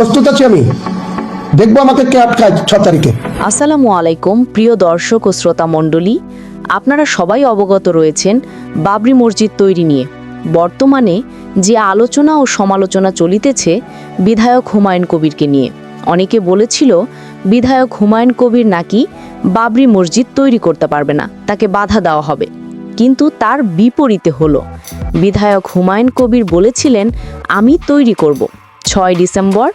প্রস্তুত আছি আমি, দেখবো আমাকে কে আটকায় 6 তারিখে। আসসালামু আলাইকুম প্রিয় দর্শক ও শ্রোতা মণ্ডলী, আপনারা সবাই অবগত রয়েছেন বাবরি মসজিদ তৈরি নিয়ে বর্তমানে যে আলোচনা ও সমালোচনা চলিতেছে বিধায়ক হুমায়ুন কবিরকে নিয়ে। অনেকে বলেছিল বিধায়ক হুমায়ুন কবির নাকি বাবরি মসজিদ তৈরি করতে পারবে না, তাকে বাধা দেওয়া হবে। কিন্তু তার বিপরীতে হলো, বিধায়ক হুমায়ুন কবির বলেছিলেন আমি তৈরি করব, 6 ডিসেম্বর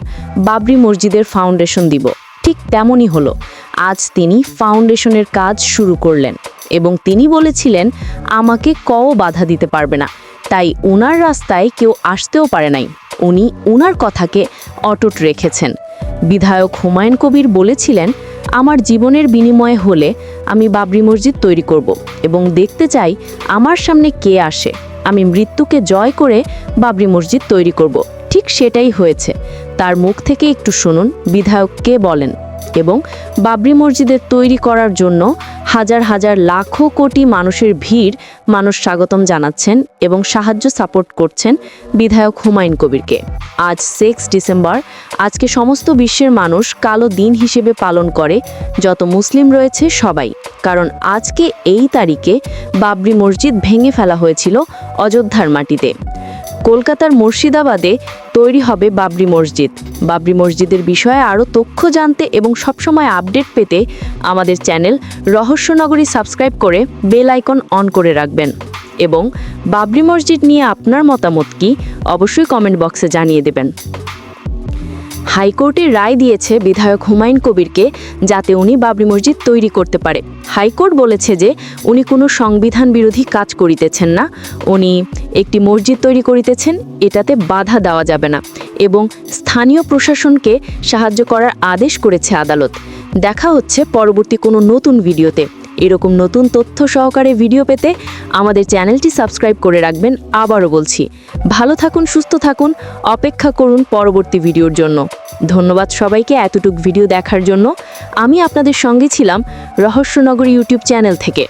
বাবরি মসজিদের ফাউন্ডেশন দিব। ঠিক তেমনই হলো, আজ তিনি ফাউন্ডেশনের কাজ শুরু করলেন এবং তিনি বলেছিলেন আমাকে কও বাধা দিতে পারবে না, তাই ওনার রাস্তায় কেউ আসতেও পারে নাই। উনি ওনার কথাকে অটুট রেখেছেন। বিধায়ক হুমায়ুন কবির বলেছিলেন আমার জীবনের বিনিময়ে হলে আমি বাবরি মসজিদ তৈরি করব এবং দেখতে চাই আমার সামনে কে আসে, আমি মৃত্যুকে জয় করে বাবরি মসজিদ তৈরি করব। ঠিক সেটাই হয়েছে। তার মুখ থেকে একটু শুনুন বিধায়ক কে বলেন। এবং বাবরি মসজিদের তৈরি করার জন্য হাজার হাজার লাখো কোটি মানুষের ভিড়, মানুষ স্বাগতম জানাচ্ছেন এবং সাহায্য সাপোর্ট করছেন বিধায়ক হুমায়ুন কবিরকে। আজ 6 ডিসেম্বর, আজকে সমস্ত বিশ্বের মানুষ কালো দিন হিসেবে পালন করে, যত মুসলিম রয়েছে সবাই। কারণ আজকে এই তারিখে বাবরি মসজিদ ভেঙে ফেলা হয়েছিল অযোধ্যার মাটিতে। কলকাতার মুর্শিদাবাদে তৈরি হবে বাবরি মসজিদ। বাবরি মসজিদের বিষয়ে আরও তথ্য জানতে এবং সবসময় আপডেট পেতে আমাদের চ্যানেল রহস্যনগরী সাবস্ক্রাইব করে বেল আইকন অন করে রাখবেন। এবং বাবরি মসজিদ নিয়ে আপনার মতামত কি অবশ্যই কমেন্ট বক্সে জানিয়ে দেবেন। হাইকোর্টের রায় দিয়েছে বিধায়ক হুমায়ুন কবিরকে যাতে উনি বাবরি মসজিদ তৈরি করতে পারে। হাইকোর্ট বলেছে যে উনি কোনো সংবিধান বিরোধী কাজ করিতেছেন না, উনি একটি মসজিদ তৈরি করিতেছেন, এটাতে বাধা দেওয়া যাবে না এবং স্থানীয় প্রশাসনকে সাহায্য করার আদেশ করেছে আদালত। দেখা হচ্ছে পরবর্তী কোনো নতুন ভিডিওতে। এরকম নতুন তথ্য সহকারে ভিডিও পেতে আমাদের চ্যানেলটি সাবস্ক্রাইব করে রাখবেন। আবারও বলছি, ভালো থাকুন, সুস্থ থাকুন, অপেক্ষা করুন পরবর্তী ভিডিওর জন্য। ধন্যবাদ সবাইকে এতটুকু ভিডিও দেখার জন্য। আমি আপনাদের সঙ্গে ছিলাম রহস্যনগরী ইউটিউব চ্যানেল থেকে।